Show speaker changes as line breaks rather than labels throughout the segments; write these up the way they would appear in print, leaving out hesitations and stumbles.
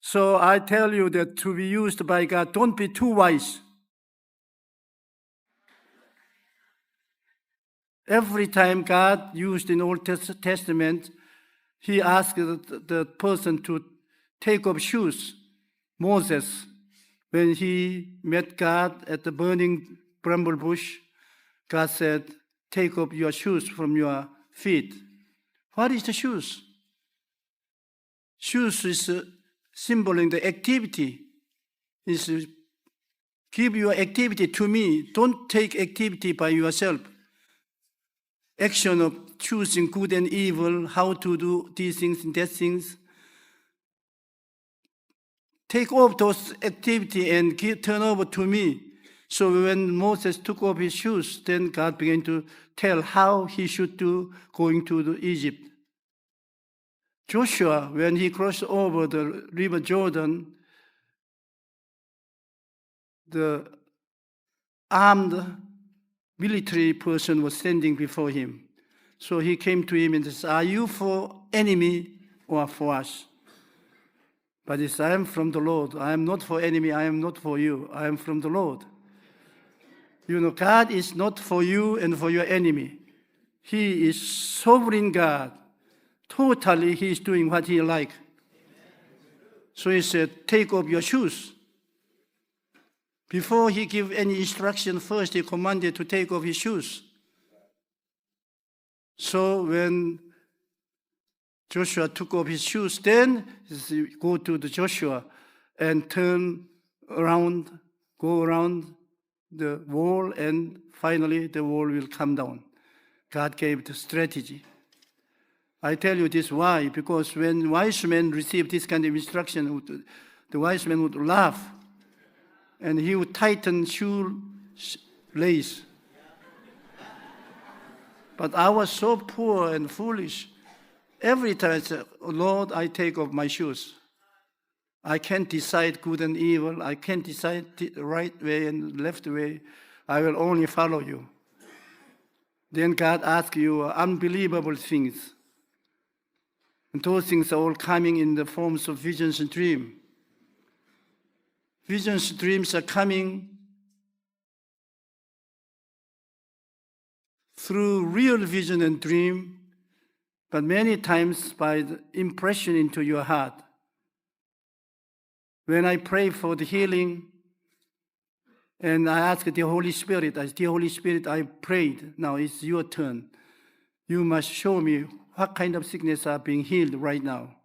So I tell you that to be used by God, don't be too wise. Every time God used in Old Testament, He asked the person to take off shoes. Moses, when he met God at the burning bramble bush, God said, take off your shoes from your feet. What is the shoes? Shoes is symboling the activity. Is give your activity to me. Don't take activity by yourself. Action of choosing good and evil, how to do these things and that things. Take off those activity and turn over to me. So when Moses took off his shoes, then God began to tell how he should do going to Egypt. Joshua, when he crossed over the river Jordan, the armed military person was standing before him. So he came to him and said, are you for enemy or for us? But he said, I am from the Lord. I am not for enemy. I am not for you. I am from the Lord. You know, God is not for you and for your enemy. He is sovereign God. Totally, He is doing what He likes. So He said, take off your shoes. Before He gave any instruction, first He commanded to take off His shoes. So when Joshua took off his shoes, then he go to the Joshua and turn around, go around the wall, and finally the wall will come down. God gave the strategy. I tell you this why, because when wise men receive this kind of instruction, the wise man would laugh and he would tighten shoe lace. But I was so poor and foolish. Every time I say, Lord, I take off my shoes. I can't decide good and evil. I can't decide the right way and left way. I will only follow you. Then God asks you unbelievable things. And those things are all coming in the forms of visions and dreams. Visions and dreams are coming through real vision and dream, but many times by the impression into your heart. When I pray for the healing, and I ask the Holy Spirit, I say, Dear Holy Spirit, I prayed, now it's your turn. You must show me what kind of sickness are being healed right now.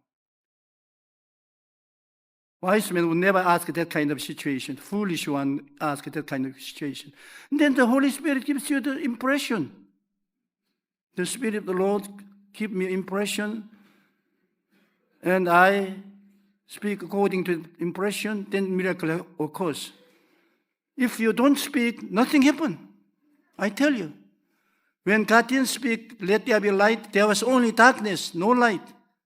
Wise men would never ask that kind of situation. Foolish one ask that kind of situation. And then the Holy Spirit gives you the impression. The Spirit of the Lord give me impression, and I speak according to impression, then miracle occurs. If you don't speak, nothing happens. I tell you. When God didn't speak, let there be light, there was only darkness, no light.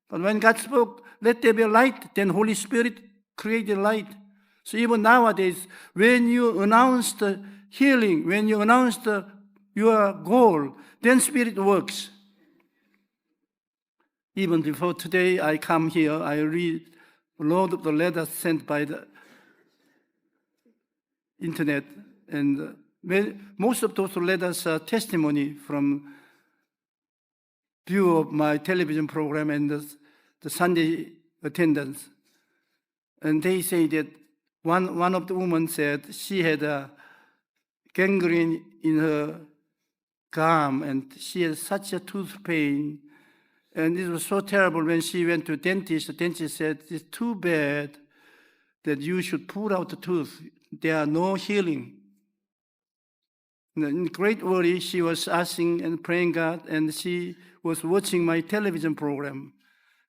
But when God spoke, let there be light, then Holy Spirit created light. So even nowadays, when you announce the healing, when you announce your goal, then Spirit works. Even before today, I come here, I read a lot of the letters sent by the internet, and most of those letters are testimony from view of my television program and the Sunday attendance. And they say that one of the women said she had a gangrene in her gum and she had such a tooth pain. And it was so terrible when she went to the dentist said, it's too bad that you should pull out the tooth. There are no healing. In great worry, she was asking and praying God, and she was watching my television program.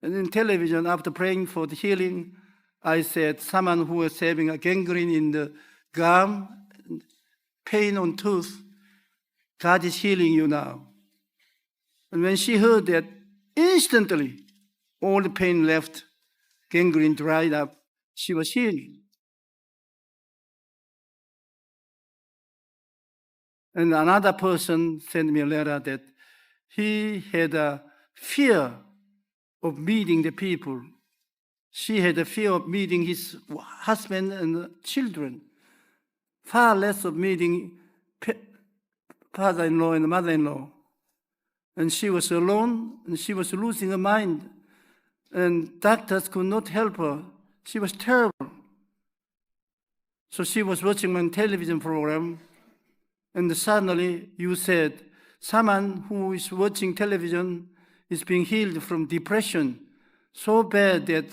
And in television, after praying for the healing, I said, someone who was having a gangrene in the gum, pain on tooth, God is healing you now. And when she heard that, instantly, all the pain left, gangrene dried up, she was healed. And another person sent me a letter that he had a fear of meeting the people. she had a fear of meeting his husband and children, far less of meeting father-in-law and mother-in-law. And she was alone, and she was losing her mind, and doctors could not help her. She was terrible. So she was watching my television program, and suddenly you said, someone who is watching television is being healed from depression so bad that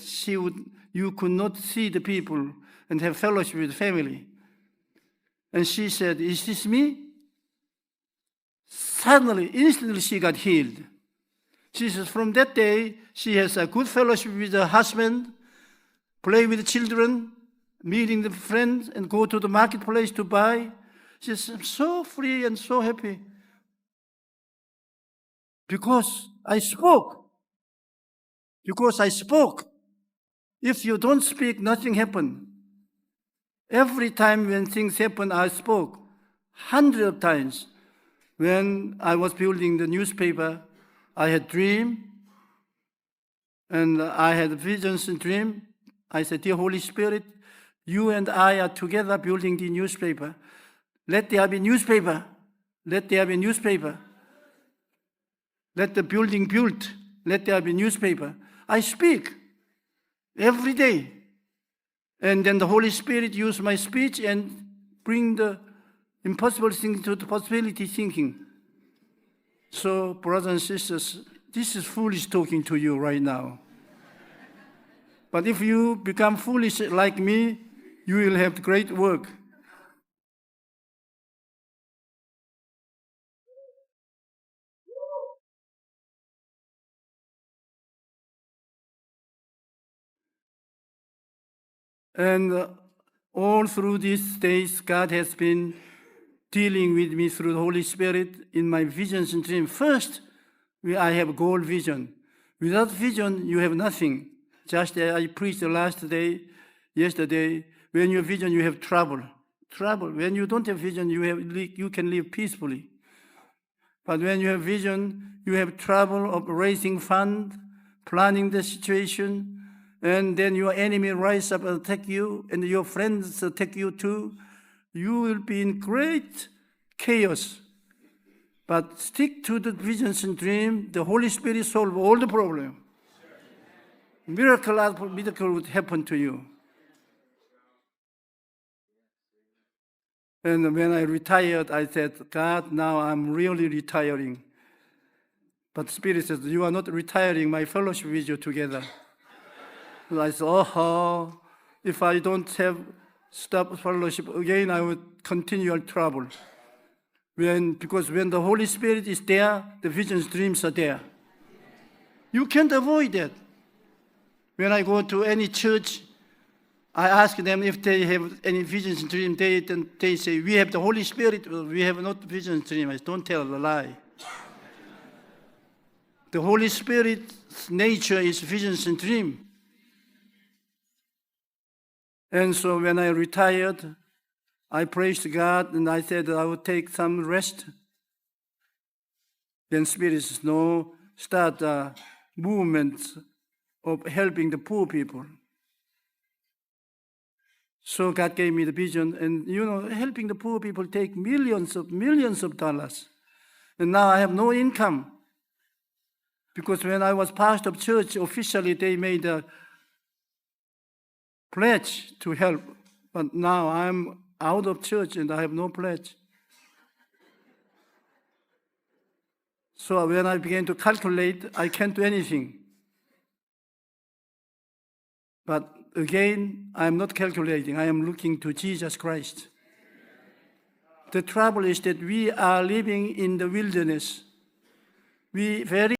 you could not see the people and have fellowship with family. And she said, is this me? Suddenly, instantly she got healed. She says, from that day, she has a good fellowship with her husband, play with the children, meeting the friends, and go to the marketplace to buy. She says, I'm so free and so happy. Because I spoke. Because I spoke. If you don't speak, nothing happens. Every time when things happen, I spoke. Hundreds of times. When I was building the newspaper, I had dream, and I had visions and dream. I said, dear Holy Spirit, you and I are together building the newspaper. Let there be newspaper. Let there be newspaper. Let the building built. Let there be newspaper. I speak every day. And then the Holy Spirit used my speech and bring the impossible thing to the possibility thinking. So, brothers and sisters, this is foolish talking to you right now. But if you become foolish like me, you will have great work. And all through these days, God has been dealing with me through the Holy Spirit in my visions and dreams. First, I have goal vision. Without vision, you have nothing. Just as I preached yesterday, when you have vision, you have trouble. Trouble. When you don't have vision, you can live peacefully. But when you have vision, you have trouble of raising funds, planning the situation, and then your enemy rise up and attack you, and your friends attack you too. You will be in great chaos. But stick to the visions and dreams. The Holy Spirit solve all the problem. Miracle after miracle would happen to you. And when I retired, I said, God, now I'm really retiring. But Spirit says, you are not retiring, my fellowship with you together. And I said, if I don't have stop fellowship again, I would continue trouble. Because when the Holy Spirit is there, the visions, dreams are there. You can't avoid that. When I go to any church, I ask them if they have any visions and dreams. They say, we have the Holy Spirit, we have not visions and dreams. I don't tell a lie. The Holy Spirit's nature is visions and dreams. And so when I retired, I praised God and I said I would take some rest. Then Spirit says, no, start movements of helping the poor people. So God gave me the vision, and helping the poor people take millions of dollars. And now I have no income. Because when I was pastor of church, officially they made a pledge to help. But now I'm out of church and I have no pledge. So when I began to calculate, I can't do anything. But again, I am not calculating. I am looking to Jesus Christ. The trouble is that we are living in the wilderness. We very